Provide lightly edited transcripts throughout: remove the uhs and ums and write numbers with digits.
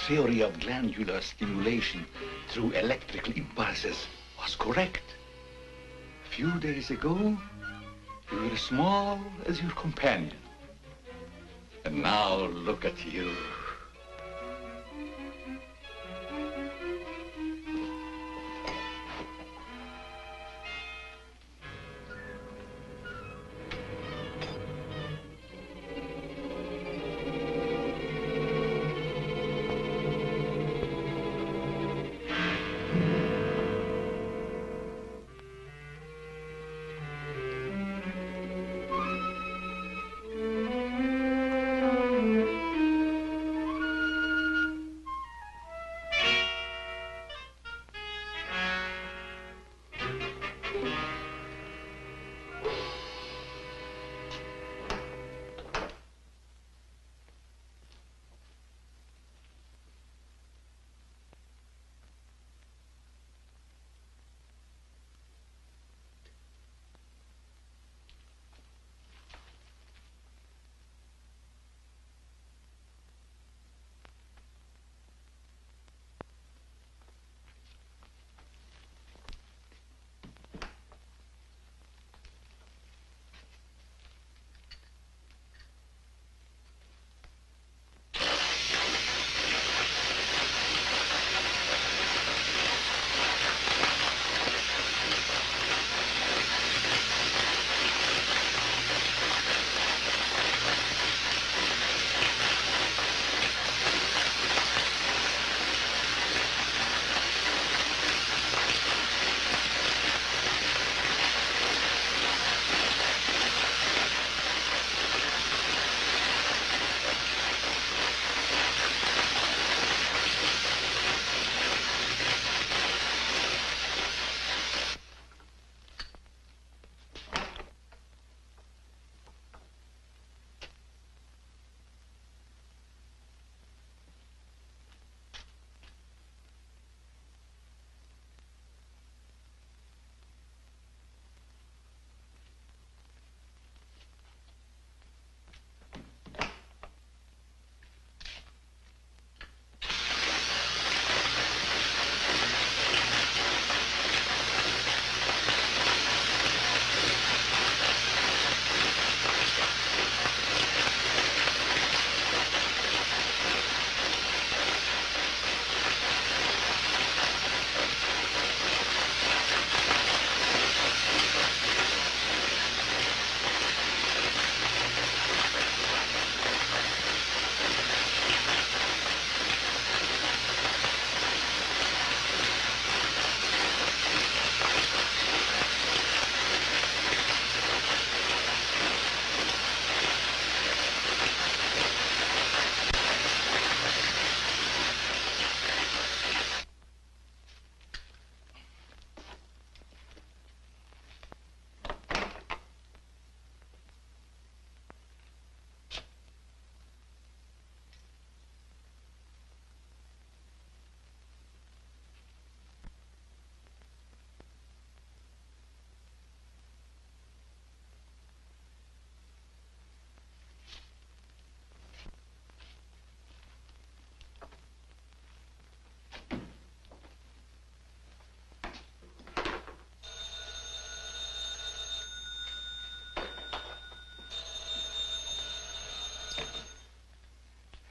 theory of glandular stimulation through electrical impulses was correct. A few days ago, you were as small as your companion. And now look at you.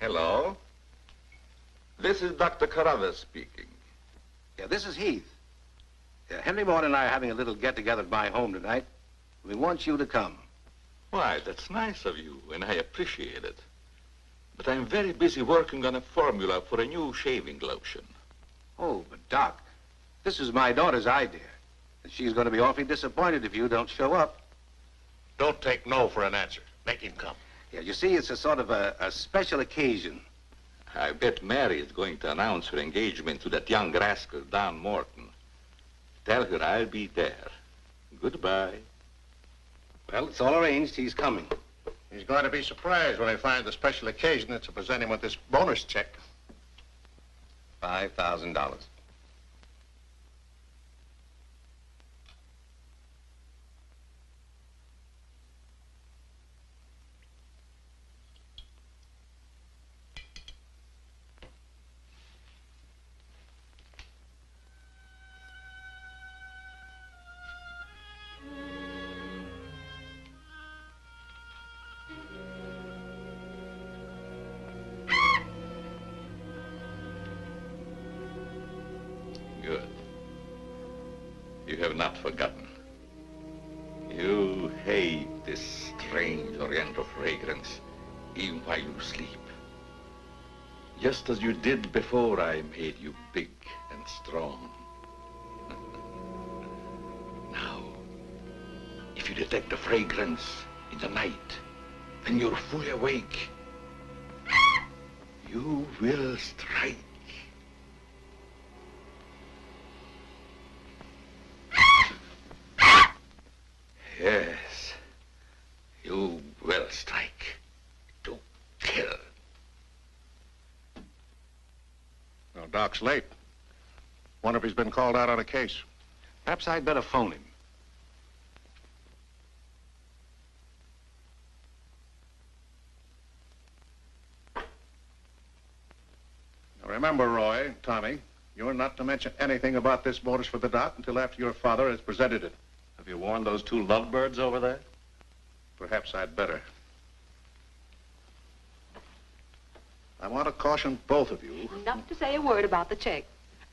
Hello. This is Dr. Carruthers speaking. Yeah, this is Heath. Yeah, Henry Maud and I are having a little get-together at my home tonight. We want you to come. Why, that's nice of you, and I appreciate it. But I'm very busy working on a formula for a new shaving lotion. Oh, but Doc, this is my daughter's idea. And she's going to be awfully disappointed if you don't show up. Don't take no for an answer. Make him come. Yeah, you see, it's a sort of a special occasion. I bet Mary is going to announce her engagement to that young rascal, Don Morton. Tell her I'll be there. Goodbye. Well, it's all arranged. He's coming. He's going to be surprised when he finds the special occasion that's to present him with this bonus check. $5,000. You have not forgotten. You hate this strange oriental fragrance, even while you sleep. Just as you did before I made you big and strong. Now, if you detect the fragrance in the night, then you're fully awake. You will strike. Yes, you will strike to kill. Well, Doc's late. Wonder if he's been called out on a case. Perhaps I'd better phone him. Now remember, Roy, Tommy, you're not to mention anything about this bonus for the Doc until after your father has presented it. Have you warned those two lovebirds over there? Perhaps I'd better. I want to caution both of you. Not to say a word about the check.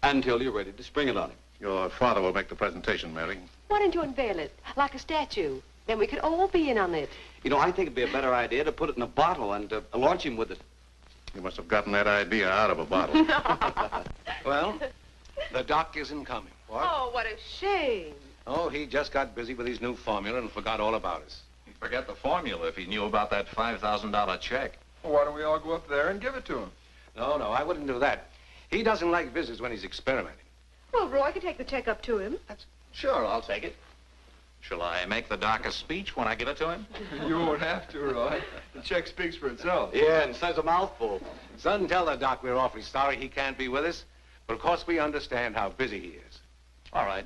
Until you're ready to spring it on him. Your father will make the presentation, Mary. Why don't you unveil it, like a statue? Then we could all be in on it. You know, I think it'd be a better idea to put it in a bottle and launch him with it. You must have gotten that idea out of a bottle. Well, the Doc isn't coming. What? Oh, what a shame. Oh, he just got busy with his new formula and forgot all about us. He'd forget the formula if he knew about that $5,000 check. Well, why don't we all go up there and give it to him? No, I wouldn't do that. He doesn't like visits when he's experimenting. Well, Roy could take the check up to him. Sure, I'll take it. Shall I make the Doc a speech when I give it to him? You won't have to, Roy. The check speaks for itself. Yeah, and says a mouthful. Son, tell the Doc we're awfully sorry he can't be with us, but of course we understand how busy he is. All right.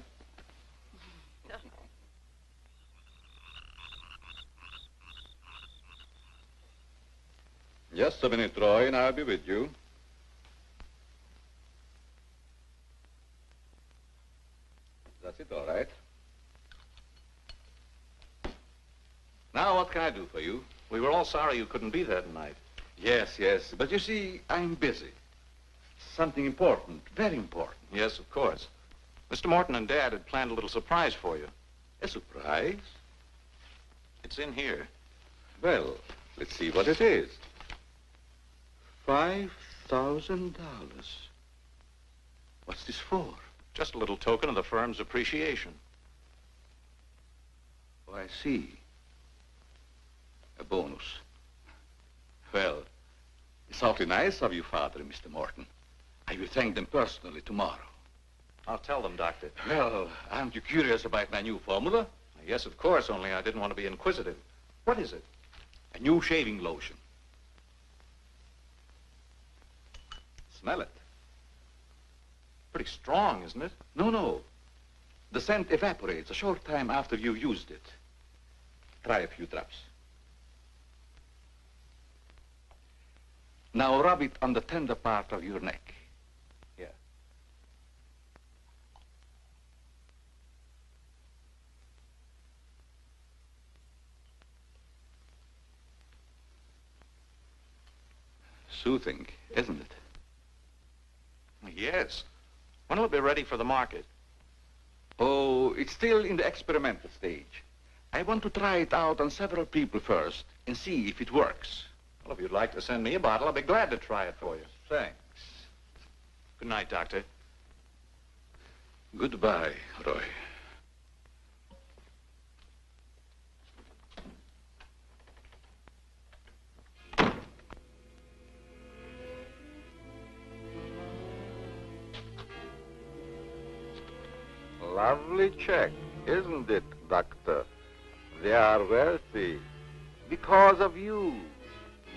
Just a minute, Roy, and I'll be with you. That's it, all right. Now, what can I do for you? We were all sorry you couldn't be there tonight. Yes, but you see, I'm busy. Something important, very important. Yes, of course. Mr. Morton and Dad had planned a little surprise for you. A surprise? It's in here. Well, let's see what it is. $5,000. What's this for? Just a little token of the firm's appreciation. Oh, I see. A bonus. Well, it's awfully nice of you, Father and Mr. Morton. I will thank them personally tomorrow. I'll tell them, Doctor. Well, aren't you curious about my new formula? Yes, of course, only I didn't want to be inquisitive. What is it? A new shaving lotion. Smell it. Pretty strong, isn't it? No. The scent evaporates a short time after you've used it. Try a few drops. Now rub it on the tender part of your neck. Yeah. Soothing, isn't it? Yes. When will it be ready for the market? Oh, it's still in the experimental stage. I want to try it out on several people first and see if it works. Well, if you'd like to send me a bottle, I'll be glad to try it for you. Thanks. Good night, Doctor. Goodbye, Roy. Lovely check, isn't it, Doctor? They are wealthy because of you.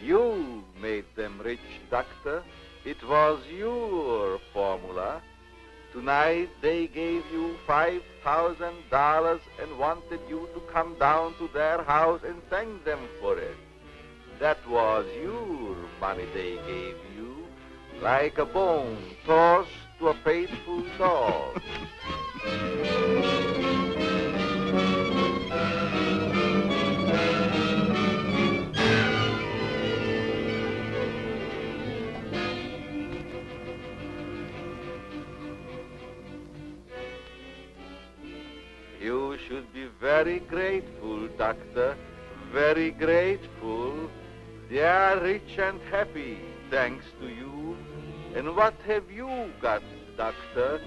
You made them rich, Doctor. It was your formula. Tonight they gave you $5,000 and wanted you to come down to their house and thank them for it. That was your money they gave you, like a bone tossed to a faithful dog. You should be very grateful, Doctor. Very grateful. They are rich and happy, thanks to you. And what have you got, Doctor?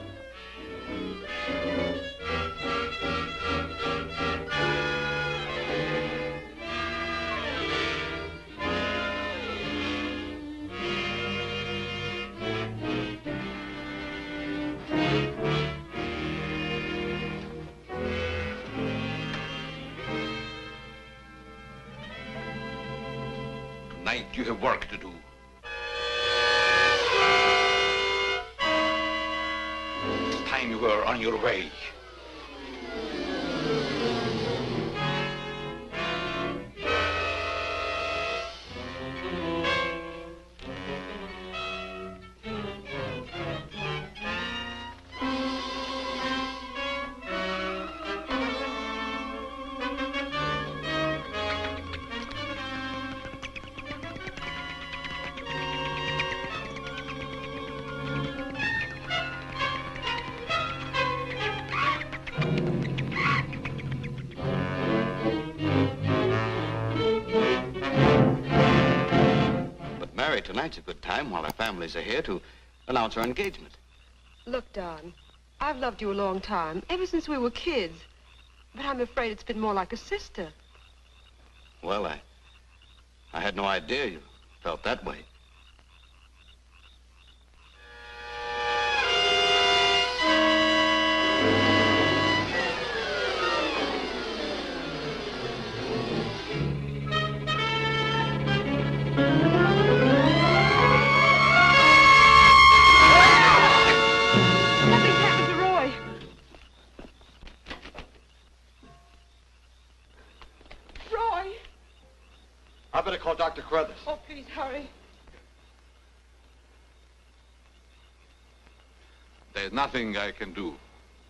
Tonight you have work to do. It's time you were on your way. Tonight's a good time while our families are here to announce our engagement. Look, Don, I've loved you a long time, ever since we were kids. But I'm afraid it's been more like a sister. Well, I had no idea you felt that way. I better call Dr. Carruthers. Oh, please, hurry. There's nothing I can do.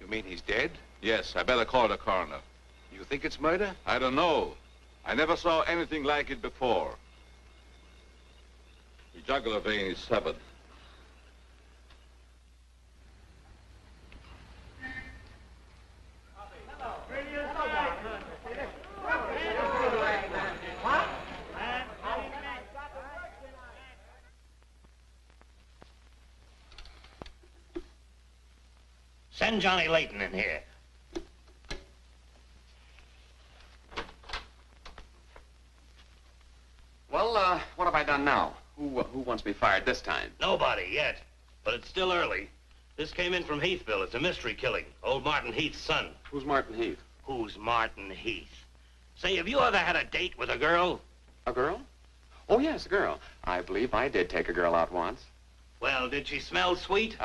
You mean he's dead? Yes, I better call the coroner. You think it's murder? I don't know. I never saw anything like it before. The jugular vein is severed. Send Johnny Layton in here. Well, what have I done now? Who wants me fired this time? Nobody yet, but it's still early. This came in from Heathville. It's a mystery killing. Old Martin Heath's son. Who's Martin Heath? Who's Martin Heath? Say, have you ever had a date with a girl? A girl? Oh, yes, a girl. I believe I did take a girl out once. Well, did she smell sweet?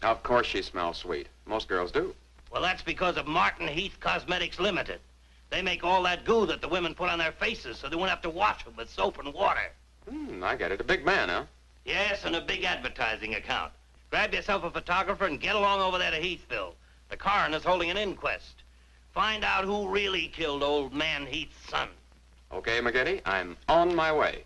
Of course she smells sweet. Most girls do. Well, that's because of Martin Heath Cosmetics Limited. They make all that goo that the women put on their faces so they won't have to wash them with soap and water. I get it. A big man, huh? Yes, and a big advertising account. Grab yourself a photographer and get along over there to Heathville. The coroner's holding an inquest. Find out who really killed old man Heath's son. Okay, McGetty, I'm on my way.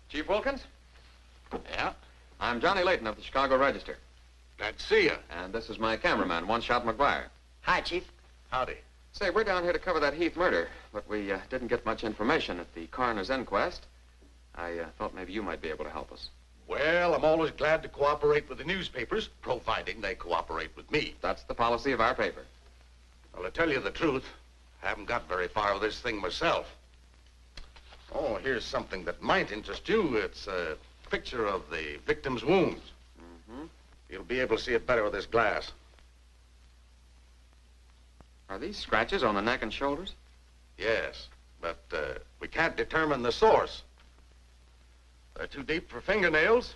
Chief Wilkins? Yeah? I'm Johnny Layton of the Chicago Register. Glad to see you. And this is my cameraman, One Shot McGuire. Hi, Chief. Howdy. Say, we're down here to cover that Heath murder, but we didn't get much information at the coroner's inquest. I thought maybe you might be able to help us. Well, I'm always glad to cooperate with the newspapers, providing they cooperate with me. That's the policy of our paper. Well, to tell you the truth, I haven't got very far with this thing myself. Oh, here's something that might interest you. It's a picture of the victim's wounds. You'll be able to see it better with this glass. Are these scratches on the neck and shoulders? Yes, but we can't determine the source. They're too deep for fingernails,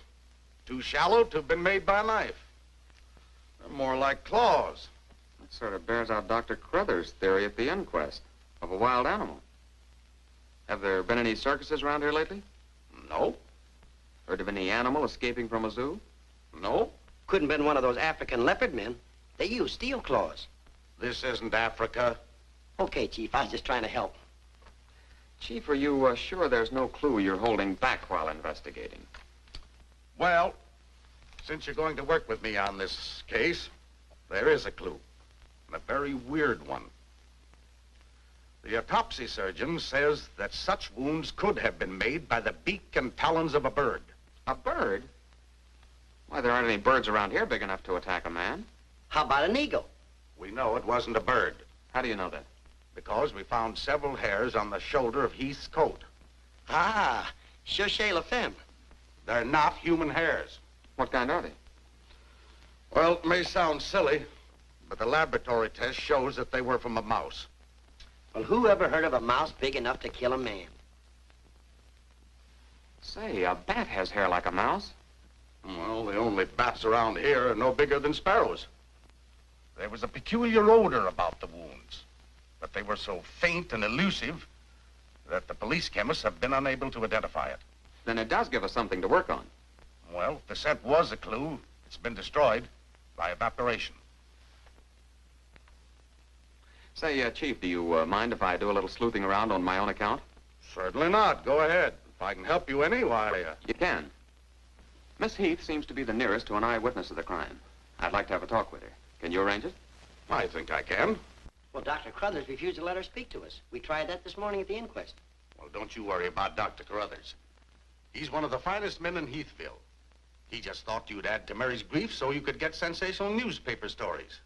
too shallow to have been made by a knife. They're more like claws. That sort of bears out Dr. Carruthers' theory at the inquest of a wild animal. Have there been any circuses around here lately? No. Heard of any animal escaping from a zoo? No. Couldn't have been one of those African leopard men. They use steel claws. This isn't Africa. Okay, Chief, I was just trying to help. Chief, are you sure there's no clue you're holding back while investigating? Well, since you're going to work with me on this case, there is a clue, and a very weird one. The autopsy surgeon says that such wounds could have been made by the beak and talons of a bird. A bird? Why, there aren't any birds around here big enough to attack a man. How about an eagle? We know it wasn't a bird. How do you know that? Because we found several hairs on the shoulder of Heath's coat. Ah, cherchez la femme. They're not human hairs. What kind are they? Well, it may sound silly, but the laboratory test shows that they were from a mouse. Well, who ever heard of a mouse big enough to kill a man? Say, a bat has hair like a mouse. Well, the only bats around here are no bigger than sparrows. There was a peculiar odor about the wounds, but they were so faint and elusive that the police chemists have been unable to identify it. Then it does give us something to work on. Well, if the scent was a clue, it's been destroyed by evaporation. Say, Chief, do you mind if I do a little sleuthing around on my own account? Certainly not. Go ahead. If I can help you any, why... You can. Miss Heath seems to be the nearest to an eyewitness of the crime. I'd like to have a talk with her. Can you arrange it? I think I can. Well, Dr. Carruthers refused to let her speak to us. We tried that this morning at the inquest. Well, don't you worry about Dr. Carruthers. He's one of the finest men in Heathville. He just thought you'd add to Mary's grief so you could get sensational newspaper stories.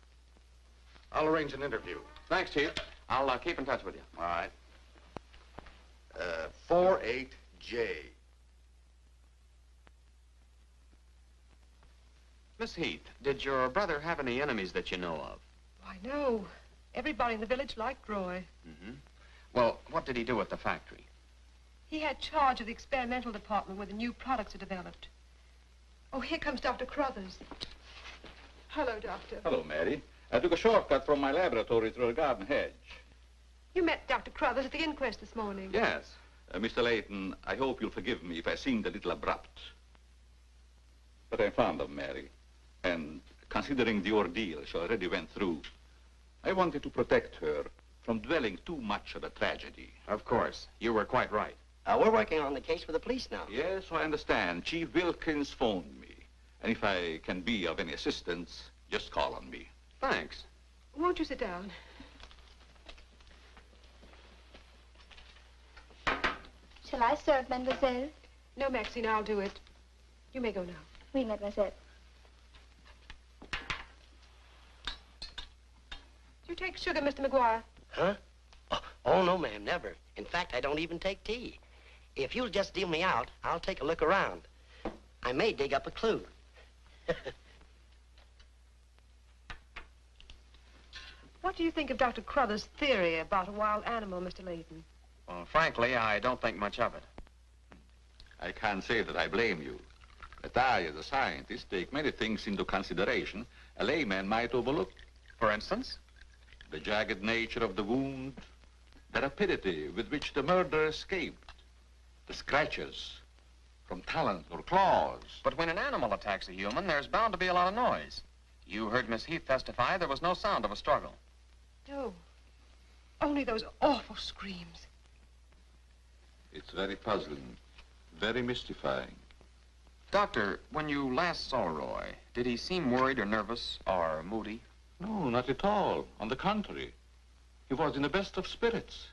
I'll arrange an interview. Thanks, Chief. I'll keep in touch with you. All right. 48J. Miss Heath, did your brother have any enemies that you know of? Why, no. Everybody in the village liked Roy. Mm-hmm. Well, what did he do at the factory? He had charge of the experimental department where the new products are developed. Oh, here comes Dr. Carruthers. Hello, Doctor. Hello, Mary. I took a shortcut from my laboratory through a garden hedge. You met Dr. Carruthers at the inquest this morning. Yes. Mr. Layton, I hope you'll forgive me if I seemed a little abrupt. But I'm fond of Mary. And considering the ordeal she already went through, I wanted to protect her from dwelling too much on a tragedy. Of course. You were quite right. We're working on the case with the police now. Yes, I understand. Chief Wilkins phoned me. And if I can be of any assistance, just call on me. Thanks. Won't you sit down? Shall I serve, mademoiselle? No, Maxine, I'll do it. You may go now. Oui, mademoiselle. Do you take sugar, Mr. McGuire? Huh? Oh, no, ma'am, never. In fact, I don't even take tea. If you'll just deal me out, I'll take a look around. I may dig up a clue. What do you think of Dr. Carruthers' theory about a wild animal, Mr. Layton? Well, frankly, I don't think much of it. I can't say that I blame you. But I, as a scientist, take many things into consideration a layman might overlook. For instance? The jagged nature of the wound, the rapidity with which the murderer escaped, the scratches from talons or claws. But when an animal attacks a human, there's bound to be a lot of noise. You heard Miss Heath testify there was no sound of a struggle. No. Only those awful screams. It's very puzzling, very mystifying. Doctor, when you last saw Roy, did he seem worried or nervous or moody? No, not at all. On the contrary. He was in the best of spirits.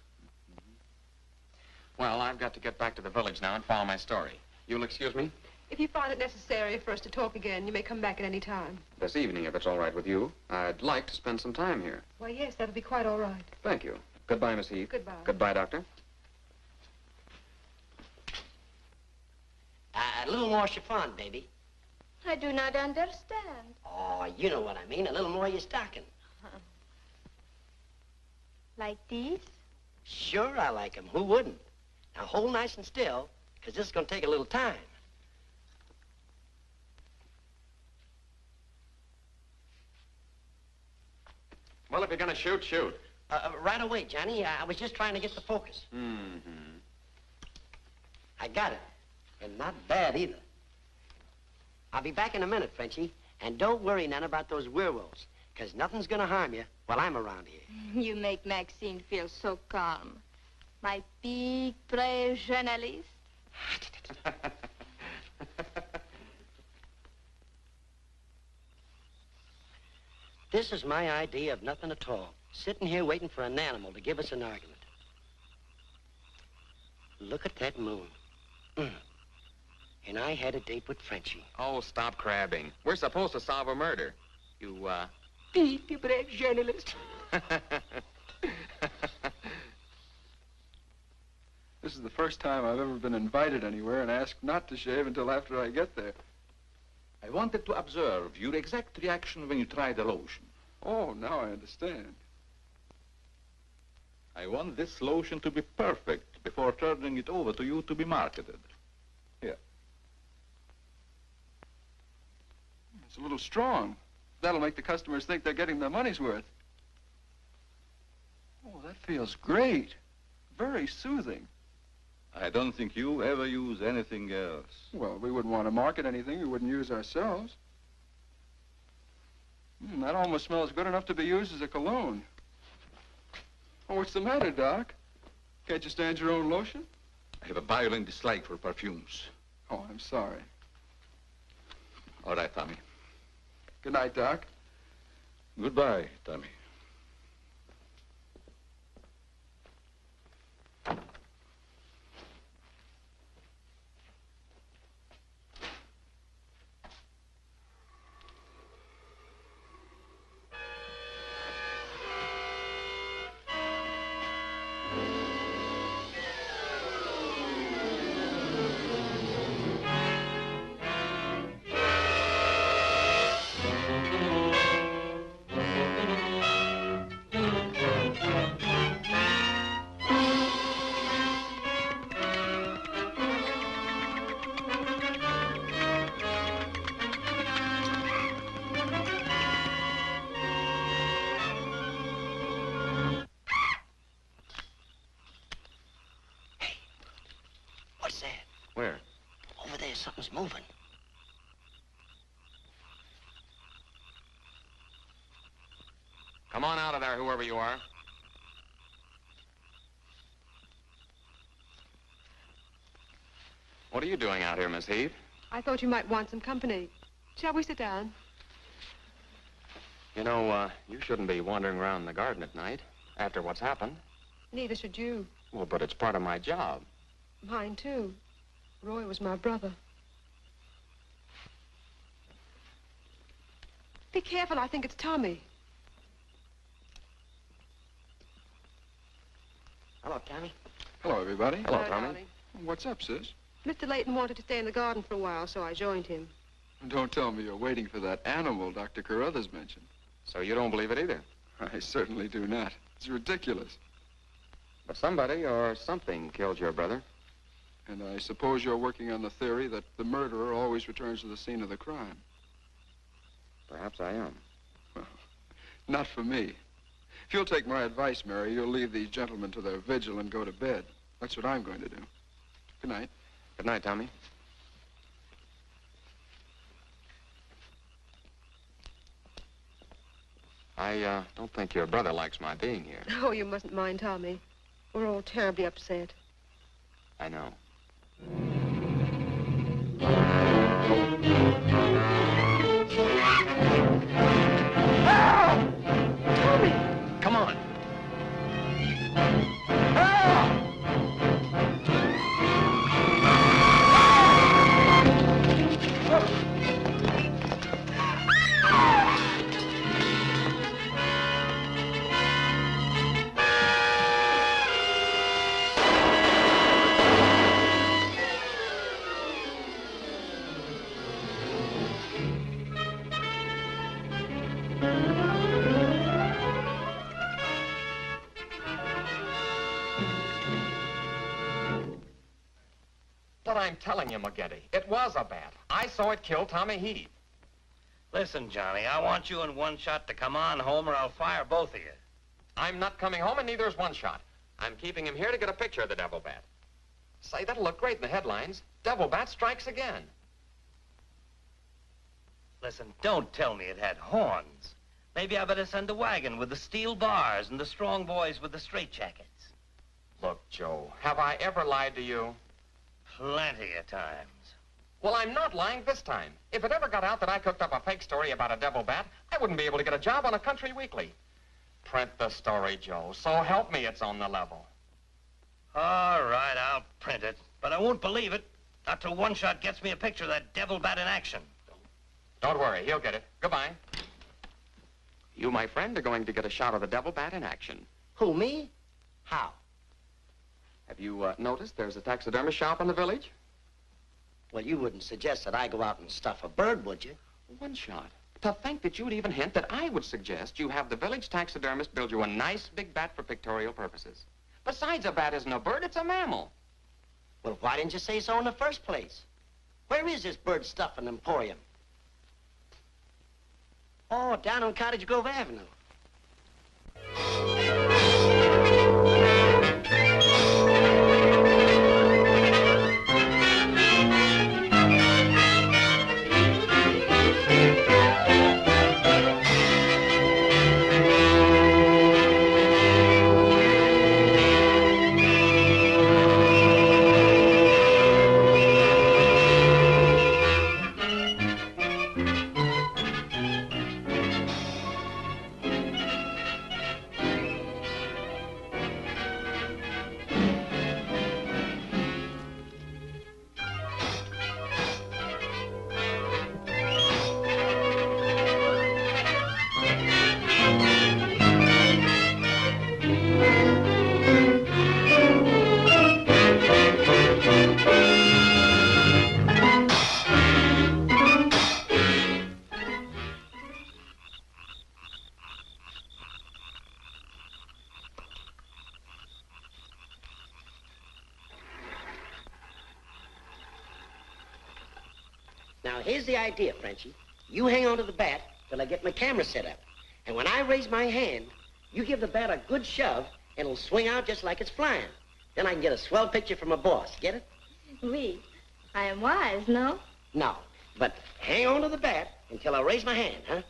Well, I've got to get back to the village now and follow my story. You'll excuse me? If you find it necessary for us to talk again, you may come back at any time. This evening, if it's all right with you. I'd like to spend some time here. Why, yes, that'll be quite all right. Thank you. Goodbye, Miss Heath. Goodbye. Goodbye, Doctor. A little more chiffon, baby. I do not understand. Oh, you know what I mean. A little more of your stocking. Like these? Sure, I like 'em. Who wouldn't? Now, hold nice and still, because this is going to take a little time. Well, if you're going to shoot, shoot. Right away, Johnny. I was just trying to get the focus. Mm-hmm. I got it. And not bad, either. I'll be back in a minute, Frenchie. And don't worry none about those werewolves, because nothing's going to harm you while I'm around here. You make Maxine feel so calm. My big, brave journalist. This is my idea of nothing at all. Sitting here waiting for an animal to give us an argument. Look at that moon. And I had a date with Frenchie. Oh, stop crabbing. We're supposed to solve a murder. You, Big, brave journalist. This is the first time I've ever been invited anywhere and asked not to shave until after I get there. I wanted to observe your exact reaction when you tried the lotion. Oh, now I understand. I want this lotion to be perfect before turning it over to you to be marketed. Here. It's a little strong. That'll make the customers think they're getting their money's worth. Oh, that feels great. Very soothing. I don't think you ever use anything else. Well, we wouldn't want to market anything we wouldn't use ourselves. That almost smells good enough to be used as a cologne. Oh, what's the matter, Doc? Can't you stand your own lotion? I have a violent dislike for perfumes. Oh, I'm sorry. All right, Tommy. Good night, Doc. Goodbye, Tommy. Where? Over there, something's moving. Come on out of there, whoever you are. What are you doing out here, Miss Heath? I thought you might want some company. Shall we sit down? You know, you shouldn't be wandering around the garden at night after what's happened. Neither should you. Well, but it's part of my job. Mine, too. Roy was my brother. Be careful, I think it's Tommy. Hello, Tommy. Hello, everybody. Hello, Tommy. darling. What's up, sis? Mr. Layton wanted to stay in the garden for a while, so I joined him. Don't tell me you're waiting for that animal Dr. Carruthers mentioned. So you don't believe it either? I certainly do not. It's ridiculous. But somebody or something killed your brother. And I suppose you're working on the theory that the murderer always returns to the scene of the crime. Perhaps I am. Well, not for me. If you'll take my advice, Mary, you'll leave these gentlemen to their vigil and go to bed. That's what I'm going to do. Good night. Good night, Tommy. I don't think your brother likes my being here. Oh, you mustn't mind Tommy. We're all terribly upset. I know. Tommy! Come on. But I'm telling you, McGinty, it was a bat. I saw it kill Tommy Heath. Listen, Johnny, I want you in one shot to come on home or I'll fire both of you. I'm not coming home, and neither is one shot. I'm keeping him here to get a picture of the devil bat. Say, that'll look great in the headlines. Devil bat strikes again. Listen, don't tell me it had horns. Maybe I better send the wagon with the steel bars and the strong boys with the straitjackets. Look, Joe, have I ever lied to you? Plenty of times. Well, I'm not lying this time. If it ever got out that I cooked up a fake story about a devil bat, I wouldn't be able to get a job on a country weekly. Print the story, Joe. So help me, it's on the level. All right, I'll print it. But I won't believe it. Not till One Shot gets me a picture of that devil bat in action. Don't worry, he'll get it. Goodbye. You, my friend, are going to get a shot of the devil bat in action. Who, me? How? Have you noticed there's a taxidermist shop in the village? Well, you wouldn't suggest that I go out and stuff a bird, would you? One Shot. To think that you'd even hint that I would suggest you have the village taxidermist build you a nice big bat for pictorial purposes. Besides, a bat isn't a bird, it's a mammal. Well, why didn't you say so in the first place? Where is this bird stuffing emporium? Oh, down on Cottage Grove Avenue. Now, here's the idea, Frenchie. You hang on to the bat till I get my camera set up. And when I raise my hand, you give the bat a good shove, and it'll swing out just like it's flying. Then I can get a swell picture from my boss. Get it? Oui. I am wise, no? No. But hang on to the bat until I raise my hand, huh?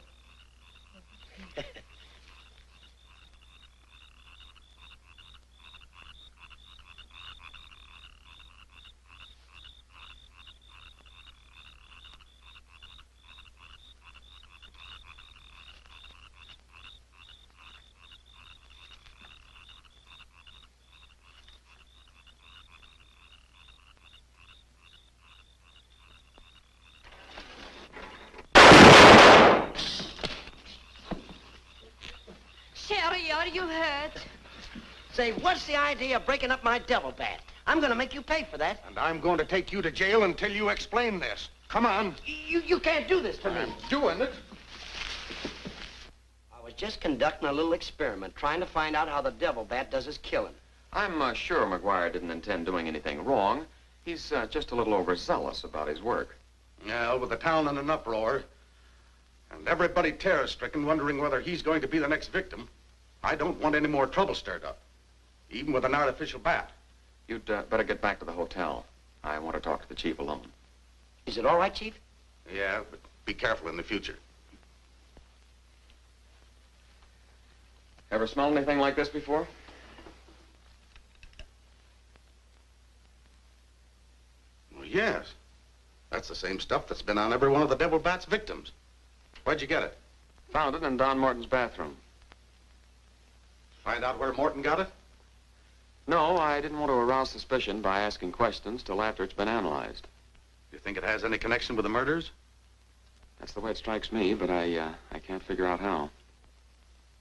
Sherry, are you hurt? Say, what's the idea of breaking up my devil bat? I'm going to make you pay for that. And I'm going to take you to jail until you explain this. Come on. You can't do this to me. I'm doing it. I was just conducting a little experiment, trying to find out how the devil bat does his killing. I'm sure McGuire didn't intend doing anything wrong. He's just a little overzealous about his work. Yeah, with the town in an uproar, and everybody terror-stricken, wondering whether he's going to be the next victim, I don't want any more trouble stirred up, even with an artificial bat. You'd better get back to the hotel. I want to talk to the chief alone. Is it all right, Chief? Yeah, but be careful in the future. Ever smelled anything like this before? Well, yes. That's the same stuff that's been on every one of the devil bat's victims. Where'd you get it? Found it in Don Morton's bathroom. Find out where Morton got it? No, I didn't want to arouse suspicion by asking questions till after it's been analyzed. You think it has any connection with the murders? That's the way it strikes me, but I can't figure out how.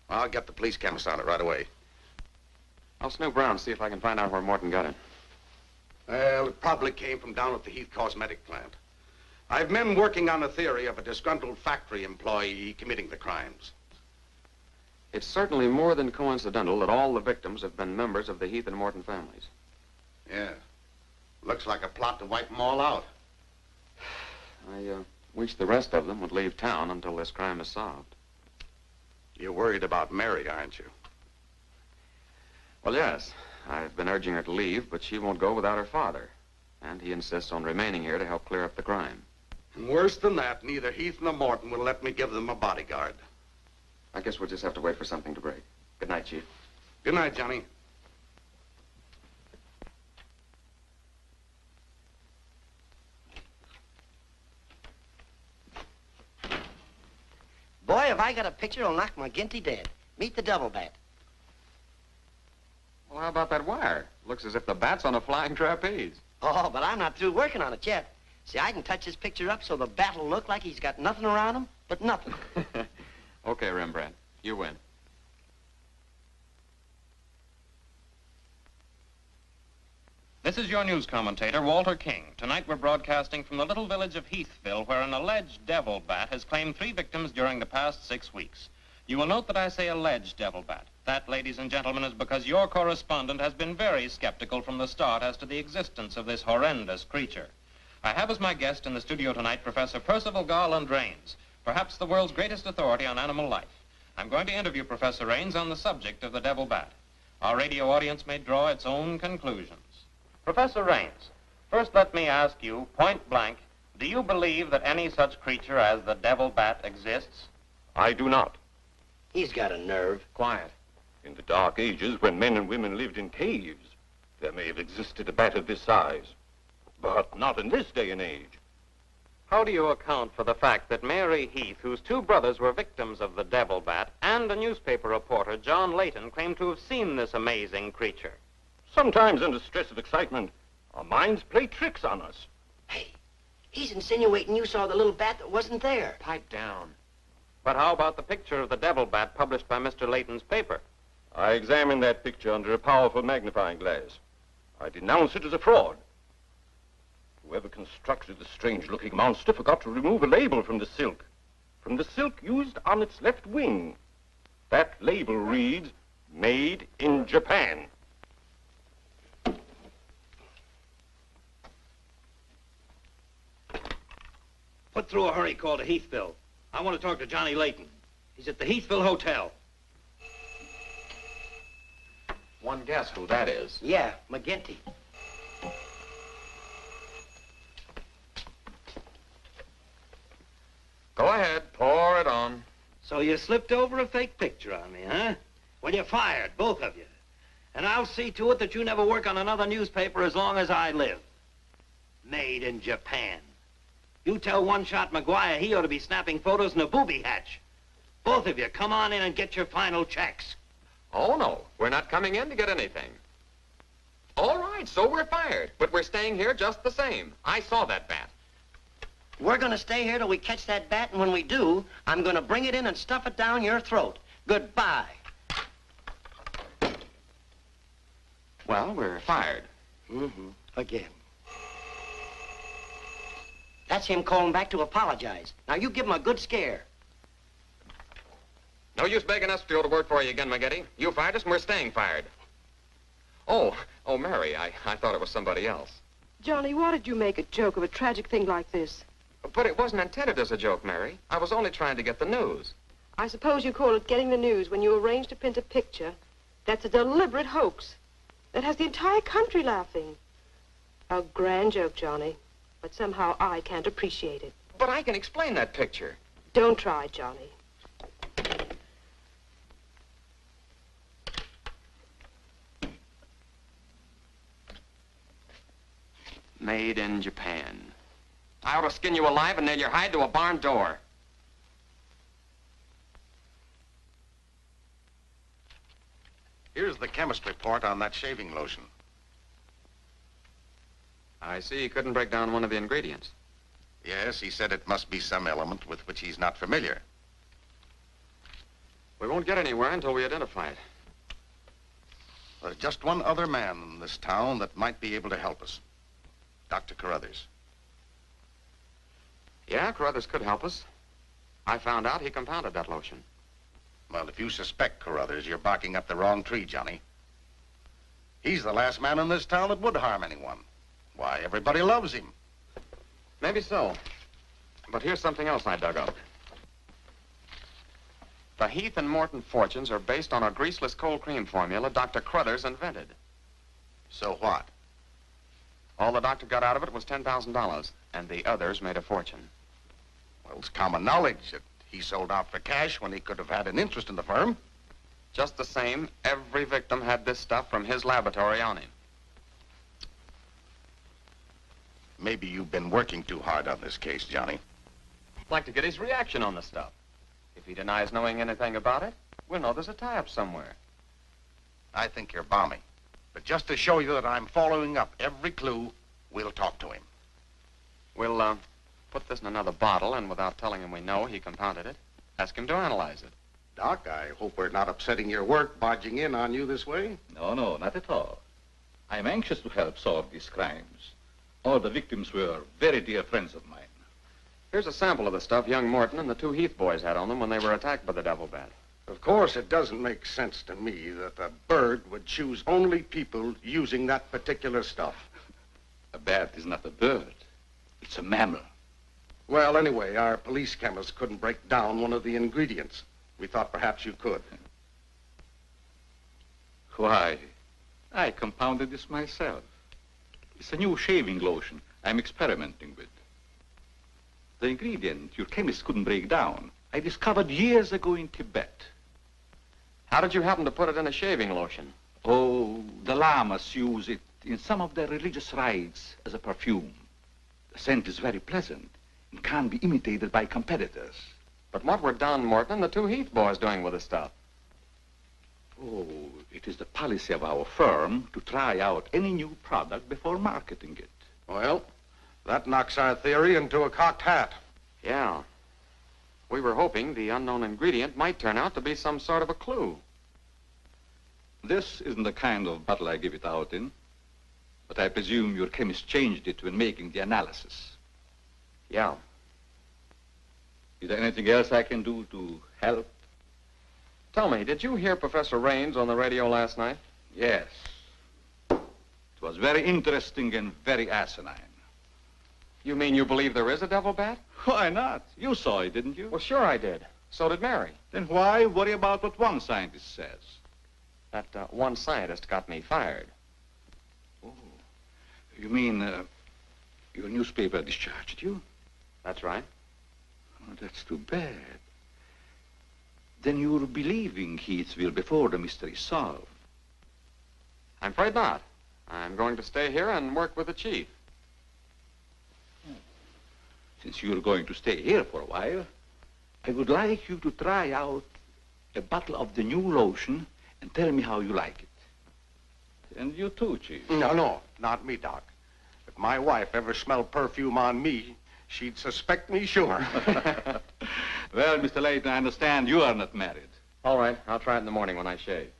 I'll get the police chemist on it right away. I'll snoop around, see if I can find out where Morton got it. Well, it probably came from down at the Heath cosmetic plant. I've men working on a theory of a disgruntled factory employee committing the crimes. It's certainly more than coincidental that all the victims have been members of the Heath and Morton families. Yeah. Looks like a plot to wipe them all out. I wish the rest of them would leave town until this crime is solved. You're worried about Mary, aren't you? Well, yes. I've been urging her to leave, but she won't go without her father. And he insists on remaining here to help clear up the crime. And worse than that, neither Heath nor Morton will let me give them a bodyguard. I guess we'll just have to wait for something to break. Good night, Chief. Good night, Johnny. Boy, if I got a picture, it'll knock McGinty dead. Meet the double bat. Well, how about that wire? Looks as if the bat's on a flying trapeze. Oh, but I'm not through working on it yet. See, I can touch this picture up so the bat will look like he's got nothing around him but nothing. Okay, Rembrandt. You win. This is your news commentator, Walter King. Tonight we're broadcasting from the little village of Heathville, where an alleged devil bat has claimed 3 victims during the past 6 weeks. You will note that I say alleged devil bat. That, ladies and gentlemen, is because your correspondent has been very skeptical from the start as to the existence of this horrendous creature. I have as my guest in the studio tonight Professor Percival Garland Rains, perhaps the world's greatest authority on animal life. I'm going to interview Professor Rains on the subject of the devil bat. Our radio audience may draw its own conclusions. Professor Rains, first let me ask you, point blank, do you believe that any such creature as the devil bat exists? I do not. He's got a nerve. Quiet. In the dark ages, when men and women lived in caves, there may have existed a bat of this size. But not in this day and age. How do you account for the fact that Mary Heath, whose 2 brothers were victims of the devil bat, and a newspaper reporter, John Layton, claim to have seen this amazing creature? Sometimes under stress of excitement, our minds play tricks on us. Hey, he's insinuating you saw the little bat that wasn't there. Pipe down. But how about the picture of the devil bat published by Mr. Layton's paper? I examined that picture under a powerful magnifying glass. I denounce it as a fraud. Whoever constructed the strange-looking monster forgot to remove a label from the silk used on its left wing. That label reads, "Made in Japan." Put through a hurry call to Heathville. I want to talk to Johnny Layton. He's at the Heathville Hotel. One guess who that is. Yeah, McGinty. Go ahead, pour it on. So you slipped over a fake picture on me, huh? Well, you're fired, both of you. And I'll see to it that you never work on another newspaper as long as I live. Made in Japan. You tell one-shot McGuire he ought to be snapping photos in a booby hatch. Both of you, come on in and get your final checks. Oh, no. We're not coming in to get anything. All right, so we're fired. But we're staying here just the same. I saw that bat. We're going to stay here till we catch that bat, and when we do, I'm going to bring it in and stuff it down your throat. Goodbye. Well, we're fired. Again. That's him calling back to apologize. Now, you give him a good scare. No use begging us to go to work for you again, McGinty. You fired us and we're staying fired. Oh, Mary, I thought it was somebody else. Johnny, why did you make a joke of a tragic thing like this? But it wasn't intended as a joke, Mary. I was only trying to get the news. I suppose you call it getting the news when you arrange to print a picture. That's a deliberate hoax. That has the entire country laughing. A grand joke, Johnny. But somehow I can't appreciate it. But I can explain that picture. Don't try, Johnny. Made in Japan. I ought to skin you alive and nail your hide to a barn door. Here's the chemist report on that shaving lotion. I see he couldn't break down one of the ingredients. Yes, he said it must be some element with which he's not familiar. We won't get anywhere until we identify it. There's just one other man in this town that might be able to help us. Dr. Carruthers. Yeah, Carruthers could help us. I found out he compounded that lotion. Well, if you suspect Carruthers, you're barking up the wrong tree, Johnny. He's the last man in this town that would harm anyone. Why, everybody loves him. Maybe so. But here's something else I dug up. The Heath and Morton fortunes are based on a greaseless cold cream formula Dr. Carruthers invented. So what? All the doctor got out of it was $10,000, and the others made a fortune. Well, it's common knowledge that He sold out for cash when he could have had an interest in the firm. Just the same, every victim had this stuff from his laboratory on him. Maybe you've been working too hard on this case, Johnny. I'd like to get his reaction on the stuff. If he denies knowing anything about it, we'll know there's a tie-up somewhere. I think you're balmy. But just to show you that I'm following up every clue, we'll talk to him. We'll, put this in another bottle, and without telling him we know he compounded it, ask him to analyze it. Doc, I hope we're not upsetting your work barging in on you this way. No, no, not at all. I'm anxious to help solve these crimes. All the victims were very dear friends of mine. Here's a sample of the stuff young Morton and the two Heath boys had on them when they were attacked by the devil bat. Of course, it doesn't make sense to me that a bird would choose only people using that particular stuff. A bat is not a bird. It's a mammal. Well, anyway, our police chemist couldn't break down one of the ingredients. We thought perhaps you could. Why, I compounded this myself. It's a new shaving lotion I'm experimenting with. The ingredient your chemist couldn't break down, I discovered years ago in Tibet. How did you happen to put it in a shaving lotion? Oh, the lamas use it in some of their religious rites as a perfume. The scent is very pleasant and can't be imitated by competitors. But what were Don Morton and the two Heath boys doing with the stuff? Oh, it is the policy of our firm to try out any new product before marketing it. Well, that knocks our theory into a cocked hat. Yeah. We were hoping the unknown ingredient might turn out to be some sort of a clue. This isn't the kind of bottle I give it out in, but I presume your chemist changed it when making the analysis. Yeah. Is there anything else I can do to help? Tell me, did you hear Professor Raines on the radio last night? Yes. It was very interesting and very asinine. You mean you believe there is a devil bat? Why not? You saw it, didn't you? Well, sure I did. So did Mary. Then why worry about what one scientist says? That one scientist got me fired. Oh, you mean your newspaper discharged you? That's right. Oh, that's too bad. Then you're believing Heathville before the mystery is solved. I'm afraid not. I'm going to stay here and work with the chief. Since you're going to stay here for a while, I would like you to try out a bottle of the new lotion and tell me how you like it. And you too, Chief. No, not me, Doc. If my wife ever smelled perfume on me, she'd suspect me sure. Well, Mr. Layton, I understand you are not married. All right, I'll try it in the morning when I shave.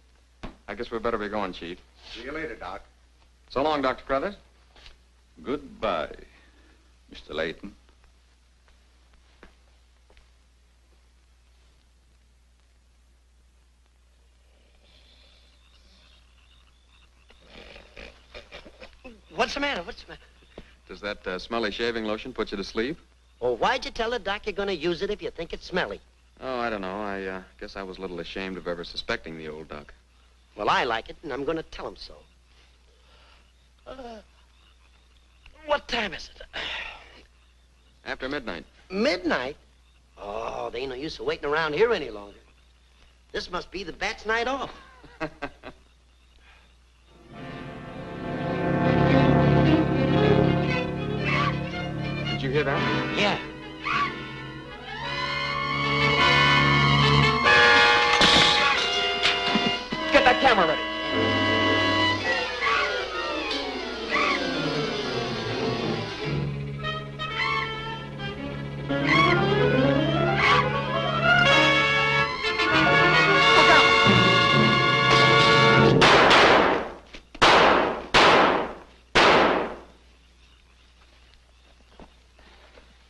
I guess we better be going, Chief. See you later, Doc. So long, Dr. Carruthers. Goodbye, Mr. Layton. What's the matter? What's the matter? Does that smelly shaving lotion put you to sleep? Well, why'd you tell the doc you're going to use it if you think it's smelly? Oh, I don't know. I guess I was a little ashamed of ever suspecting the old duck. Well, I like it, and I'm going to tell him so. What time is it? After midnight. Midnight? Oh, there ain't no use of waiting around here any longer. This must be the bat's night off. Did you hear that? Yeah. Get that camera ready.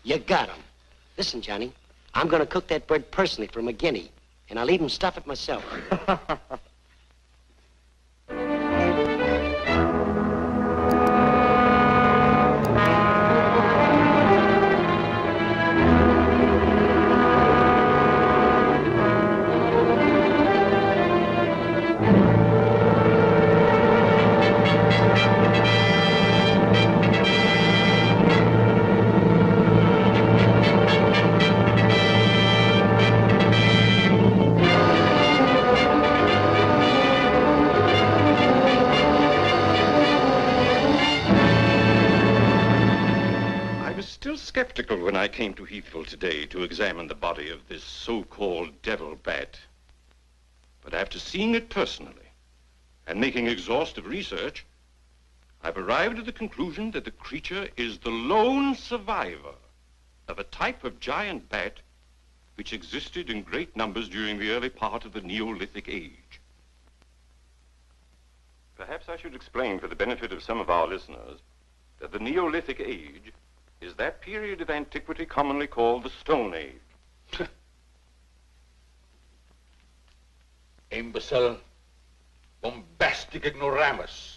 You got him. Listen, Johnny, I'm going to cook that bird personally for McGinney, and I'll even stuff it myself. skeptical when I came to Heathville today to examine the body of this so-called devil bat. But after seeing it personally and making exhaustive research, I've arrived at the conclusion that the creature is the lone survivor of a type of giant bat which existed in great numbers during the early part of the Neolithic age. Perhaps I should explain for the benefit of some of our listeners that the Neolithic age is that period of antiquity commonly called the Stone Age. Imbecile, bombastic ignoramus.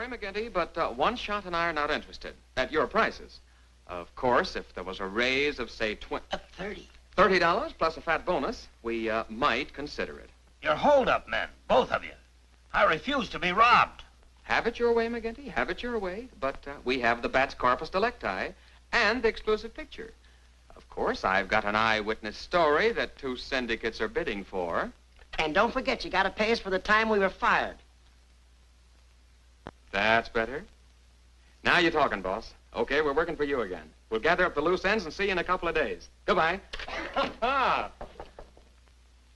McGinty, but one shot and I are not interested. At your prices. Of course, if there was a raise of, say, $30 plus a fat bonus, we might consider it. You're hold-up men, both of you. I refuse to be robbed. Have it your way, McGinty. Have it your way. But we have the bat's corpus delicti and the exclusive picture. Of course, I've got an eyewitness story that 2 syndicates are bidding for. And don't forget, you got to pay us for the time we were fired. That's better. Now you're talking, boss. Okay, we're working for you again. We'll gather up the loose ends and see you in a couple of days. Goodbye.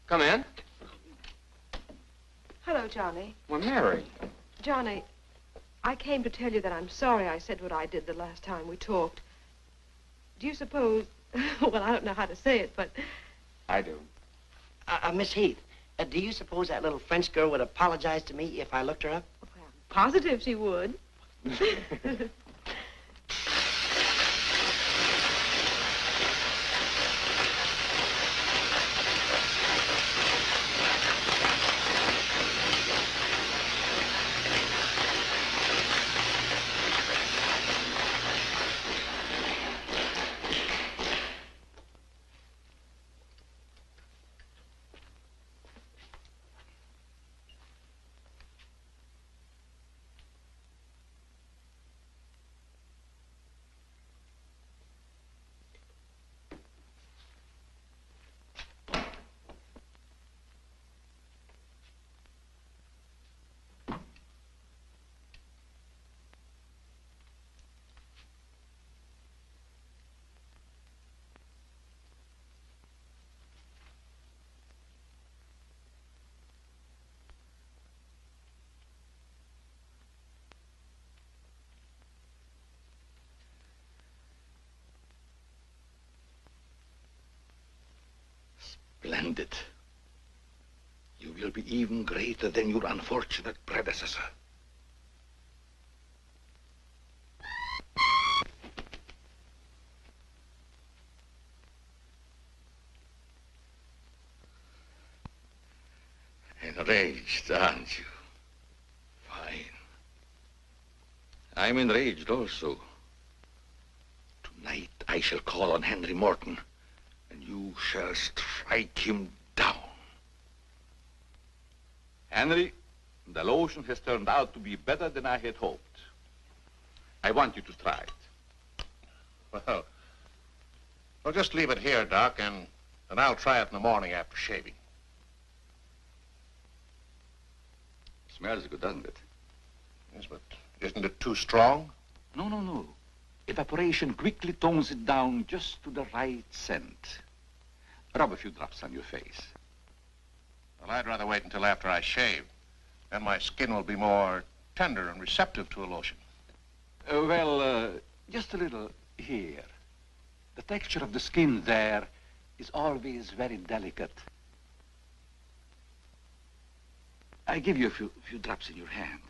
Come in. Hello, Johnny. Well, Mary. Johnny, I came to tell you that I'm sorry I said what I did the last time we talked. Do you suppose... well, I don't know how to say it, but... I do. Miss Heath, do you suppose that little French girl would apologize to me if I looked her up? Positive she would. Splendid. You will be even greater than your unfortunate predecessor. Enraged, aren't you? Fine. I'm enraged also. Tonight I shall call on Henry Morton, and you shall strike him down. Henry, the lotion has turned out to be better than I had hoped. I want you to try it. Well, just leave it here, Doc, and I'll try it in the morning after shaving. Smells good, doesn't it? Yes, but isn't it too strong? No, no, no. Evaporation quickly tones it down just to the right scent. Rub a few drops on your face. Well, I'd rather wait until after I shave. Then my skin will be more tender and receptive to a lotion. Just a little here. The texture of the skin there is always very delicate. I give you a few drops in your hand.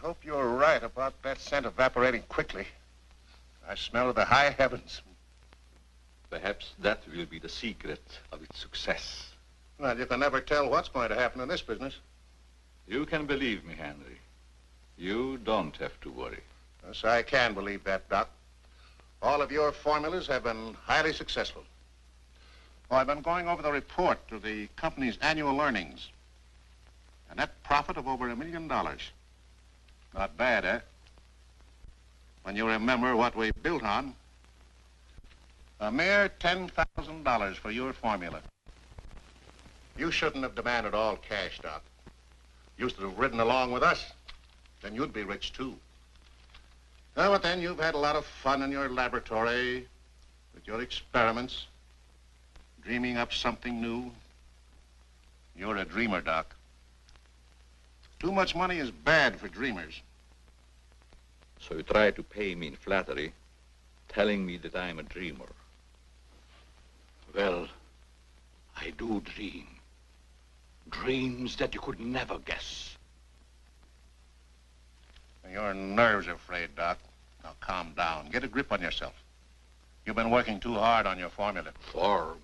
hope you're right about that scent evaporating quickly. I smell the high heavens. Perhaps that will be the secret of its success. Well, you can never tell what's going to happen in this business. You can believe me, Henry. You don't have to worry. Yes, I can believe that, Doc. All of your formulas have been highly successful. Oh, I've been going over the report of the company's annual earnings. A net profit of over $1 million. Not bad, eh? When you remember what we built on. A mere $10,000 for your formula. You shouldn't have demanded all cash, Doc. You should have ridden along with us. Then you'd be rich, too. Oh, but then you've had a lot of fun in your laboratory with your experiments, dreaming up something new. You're a dreamer, Doc. Too much money is bad for dreamers. So you try to pay me in flattery, telling me that I'm a dreamer. Well, I do dream. Dreams that you could never guess. Your nerves are frayed, Doc. Now calm down. Get a grip on yourself. You've been working too hard on your formula. Formula.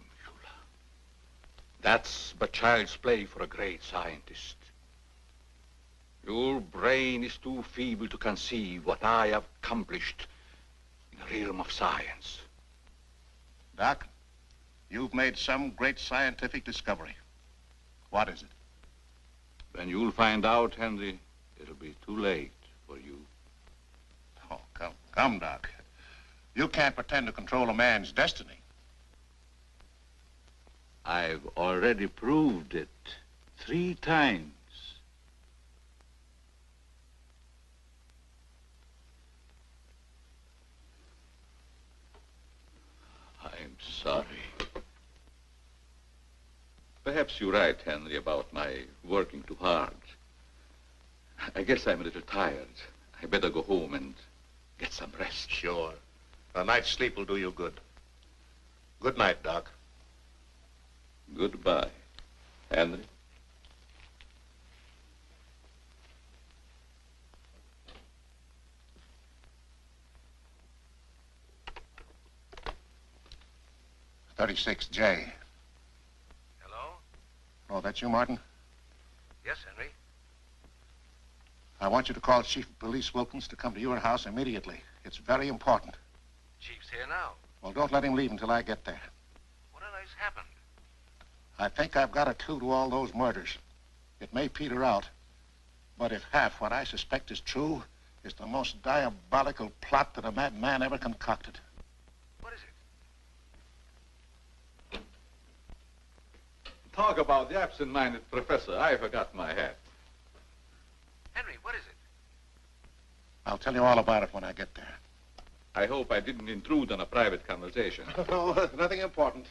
That's but child's play for a great scientist. Your brain is too feeble to conceive what I have accomplished in the realm of science. Doc, you've made some great scientific discovery. What is it? When you'll find out, Henry, it'll be too late for you. Oh, come, Doc. You can't pretend to control a man's destiny. I've already proved it 3 times. I'm sorry. Perhaps you're right, Henry, about my working too hard. I guess I'm a little tired. I better go home and get some rest. Sure. A night's sleep will do you good. Good night, Doc. Goodbye, Henry. "36J. Hello? Oh, that's you, Martin? Yes, Henry. I want you to call Chief of Police Wilkins to come to your house immediately. It's very important. Chief's here now. Well, don't let him leave until I get there. What on earth's happened? I think I've got a clue to all those murders. It may peter out, but if half what I suspect is true, it's the most diabolical plot that a madman ever concocted. What is it? Talk about the absent-minded professor. I forgot my hat. Henry, what is it? I'll tell you all about it when I get there. I hope I didn't intrude on a private conversation. No, nothing important.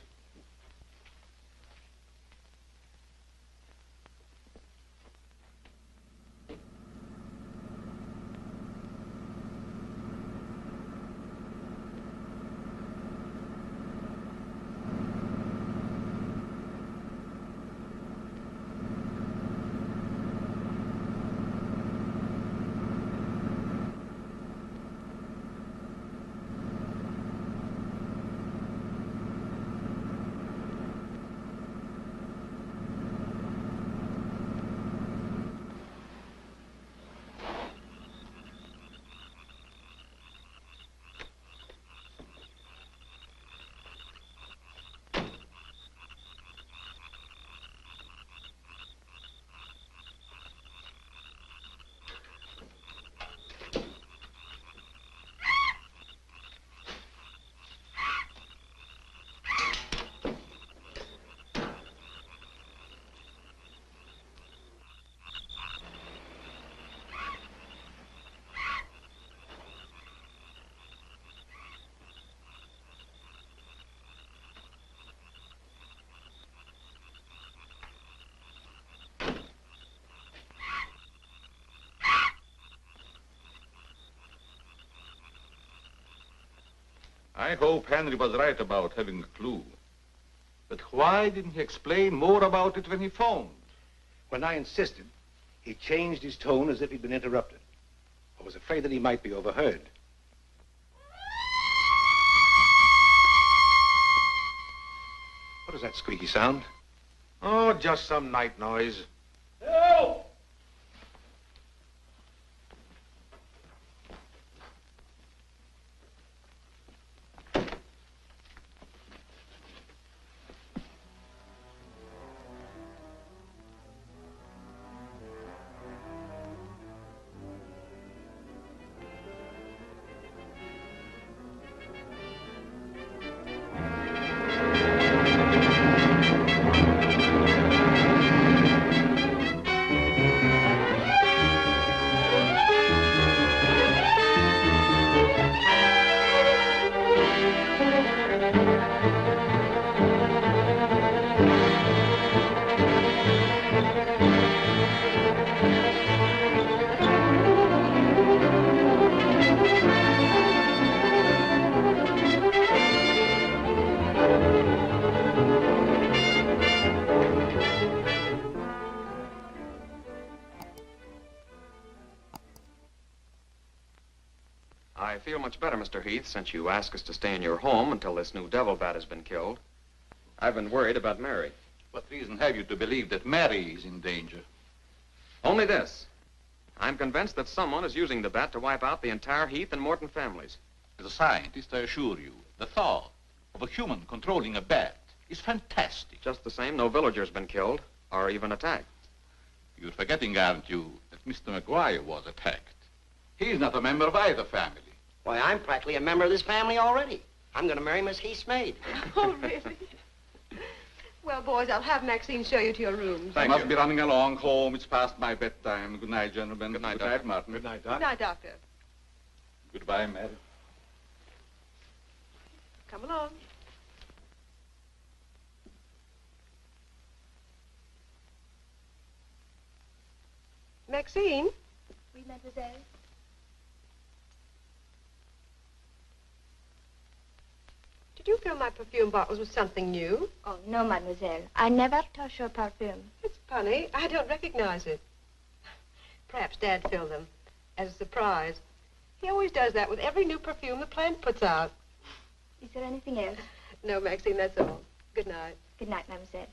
I hope Henry was right about having a clue. But why didn't he explain more about it when he phoned? When I insisted, he changed his tone as if he'd been interrupted. I was afraid that he might be overheard. What is that squeaky sound? Oh, just some night noise. Help! I feel much better, Mr. Heath, since you asked us to stay in your home until this new devil bat has been killed. I've been worried about Mary. What reason have you to believe that Mary is in danger? Only this. I'm convinced that someone is using the bat to wipe out the entire Heath and Morton families. As a scientist, I assure you, the thought of a human controlling a bat is fantastic. Just the same, no villager's been killed or even attacked. You're forgetting, aren't you, that Mr. McGuire was attacked. He's not a member of either family. Why, I'm practically a member of this family already. I'm going to marry Miss Heath's maid. Oh, really? Well, boys, I'll have Maxine show you to your rooms. I must be running along home. It's past my bedtime. Good night, gentlemen. Good night, Good night, Doctor. Martin. Good night, Good Doc. night, Doctor. Goodbye, Mary. Come along. Maxine? Oui, mademoiselle. Did you fill my perfume bottles with something new? Oh, no, mademoiselle. I never touch your perfume. It's funny. I don't recognize it. Perhaps Dad filled them as a surprise. He always does that with every new perfume the plant puts out. Is there anything else? No, Maxine, that's all. Good night. Good night, mademoiselle.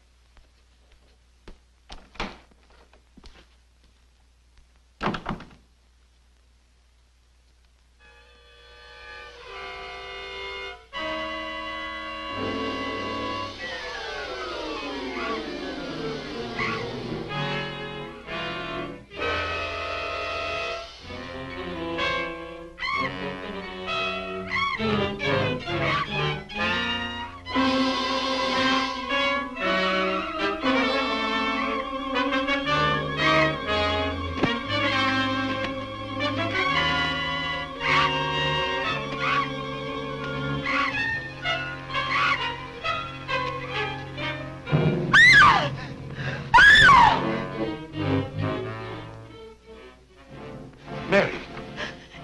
Mary,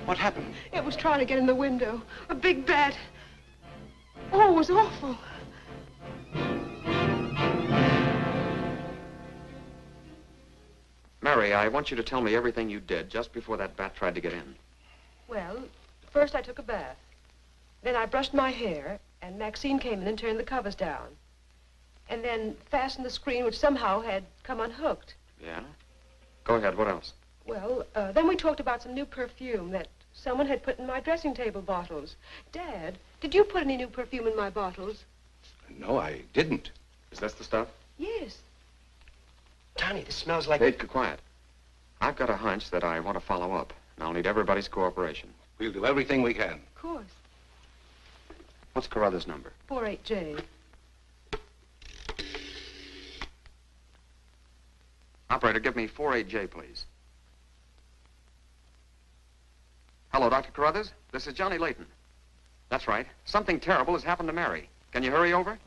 what happened? It was trying to get in the window. A big bat. Oh, it was awful. Mary, I want you to tell me everything you did just before that bat tried to get in. Well, first I took a bath. Then I brushed my hair, and Maxine came in and turned the covers down. And then fastened the screen, which somehow had come unhooked. Yeah? Go ahead, what else? Well, then we talked about some new perfume that someone had put in my dressing table bottles. Dad, did you put any new perfume in my bottles? No, I didn't. Is this the stuff? Yes. Tony, this smells like... Hey, quiet. I've got a hunch that I want to follow up, and I'll need everybody's cooperation. We'll do everything we can. Of course. What's Carruthers' number? 48J. Operator, give me 48J, please. Hello, Dr. Carruthers. This is Johnny Layton. That's right. Something terrible has happened to Mary. Can you hurry over?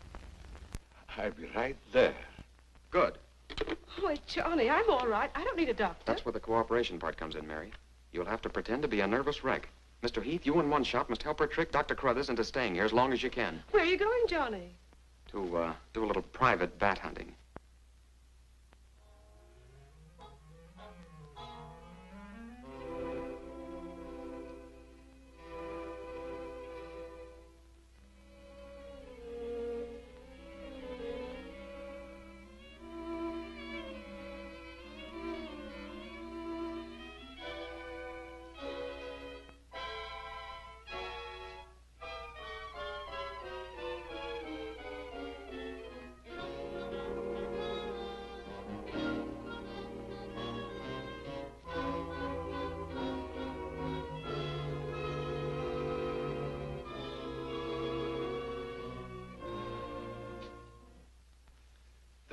I'll be right there. Good. Oh, Johnny, I'm all right. I don't need a doctor. That's where the cooperation part comes in, Mary. You'll have to pretend to be a nervous wreck. Mr. Heath, you in one shot must help her trick Dr. Carruthers into staying here as long as you can. Where are you going, Johnny? To, do a little private bat hunting.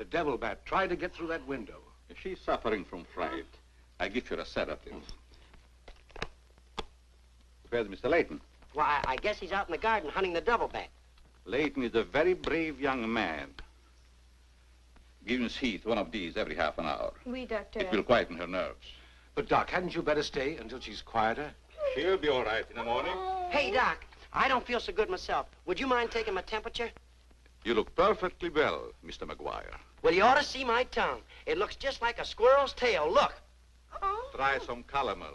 devil bat tried to get through that window. If she's suffering from fright, I give her a sedative. Where's Mr. Layton? Why, I guess he's out in the garden hunting the devil bat. Layton is a very brave young man. Give Miss Heath one of these every half an hour. Oui, doctor. It will quieten her nerves. But, Doc, hadn't you better stay until she's quieter? She'll be all right in the morning. Hey, Doc, I don't feel so good myself. Would you mind taking my temperature? You look perfectly well, Mr. McGuire. Well, you ought to see my tongue. It looks just like a squirrel's tail. Look. Try some calomel.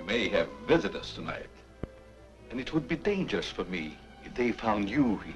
May have visitors tonight. And it would be dangerous for me if they found you here.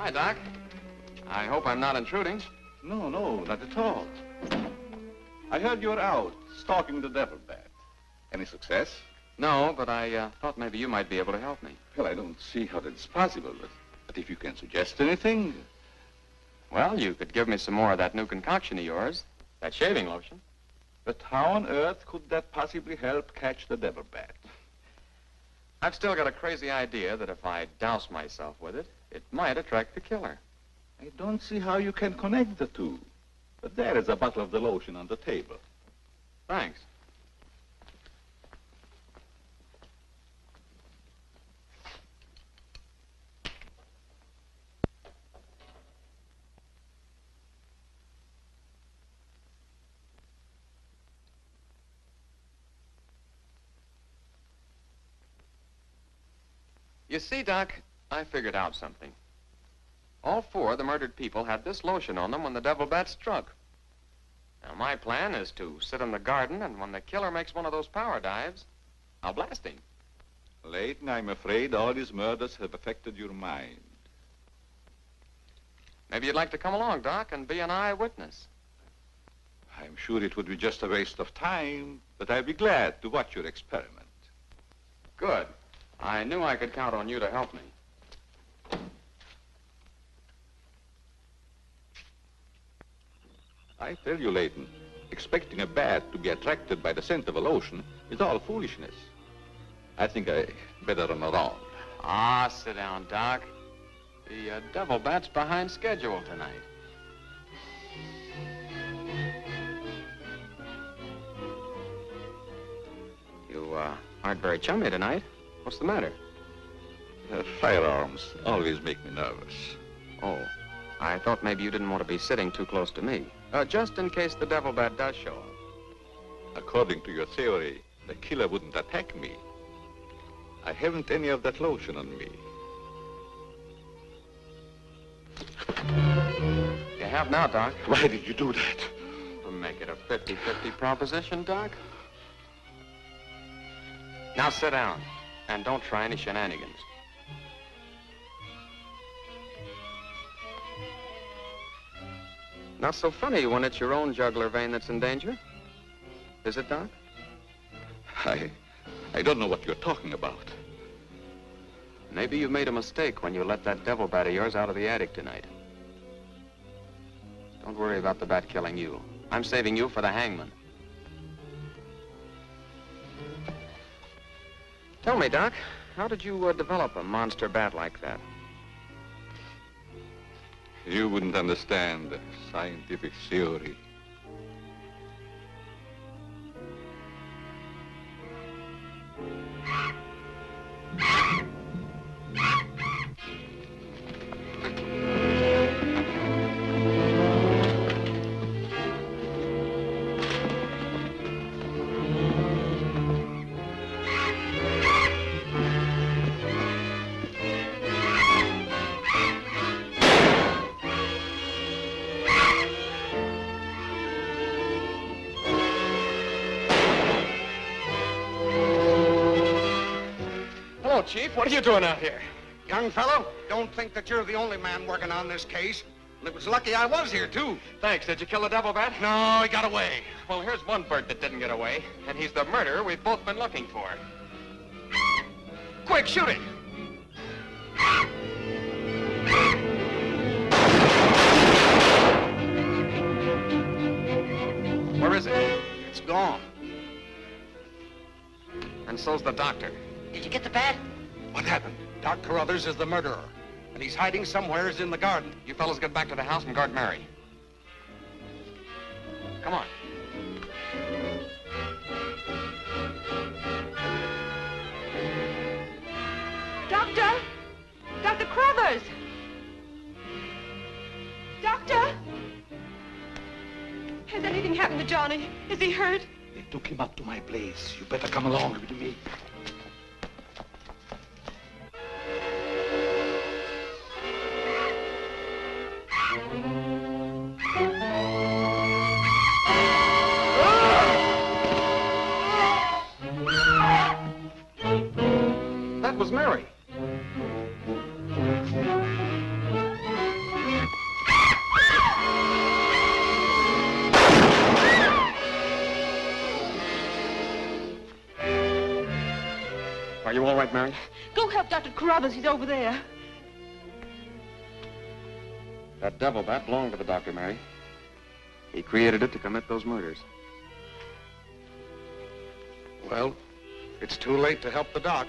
Hi, Doc. I hope I'm not intruding. No, not at all. I heard you were out stalking the devil bat. Any success? No, but I thought maybe you might be able to help me. Well, I don't see how that's possible, but if you can suggest anything... Well, you could give me some more of that new concoction of yours, that shaving lotion. But how on earth could that possibly help catch the devil bat? I've still got a crazy idea that if I douse myself with it, it might attract the killer. I don't see how you can connect the two. But there is a bottle of the lotion on the table. Thanks. You see, Doc, I figured out something. All four of the murdered people had this lotion on them when the devil bat struck. Now, my plan is to sit in the garden, and when the killer makes one of those power dives, I'll blast him. Layton, I'm afraid all these murders have affected your mind. Maybe you'd like to come along, Doc, and be an eyewitness. I'm sure it would be just a waste of time, but I'd be glad to watch your experiment. Good. I knew I could count on you to help me. I tell you, Layton, expecting a bat to be attracted by the scent of a lotion is all foolishness. I think I better run around. Ah, sit down, Doc. The devil bat's behind schedule tonight. You aren't very chummy tonight. What's the matter? Firearms always make me nervous. Oh, I thought maybe you didn't want to be sitting too close to me. Just in case the devil bat does show up. According to your theory, the killer wouldn't attack me. I haven't any of that lotion on me. You have now, Doc. Why did you do that? To make it a 50-50 proposition, Doc. Now sit down, and don't try any shenanigans. Not so funny when it's your own jugular vein that's in danger. Is it, Doc? I don't know what you're talking about. Maybe you made a mistake when you let that devil bat of yours out of the attic tonight. Don't worry about the bat killing you. I'm saving you for the hangman. Tell me, Doc, how did you develop a monster bat like that? You wouldn't understand the scientific theory. Chief, what are you doing out here? Young fellow, don't think that you're the only man working on this case. And it was lucky I was here, too. Thanks. Did you kill the devil bat? No, he got away. Well, here's one bird that didn't get away, and he's the murderer we've both been looking for. Quick, shoot it! Where is it? It's gone. And so's the doctor. Did you get the bat? What happened? Doc Carruthers is the murderer, and he's hiding somewheres in the garden. You fellas get back to the house and guard Mary. Come on. Doctor! Dr. Carruthers! Doctor! Has anything happened to Johnny? Is he hurt? They took him up to my place. You better come along with me. That was Mary. Are you all right, Mary? Go help Dr. Carruthers. He's over there. That devil bat belonged to the doctor, Mary. He created it to commit those murders. Well, it's too late to help the doc.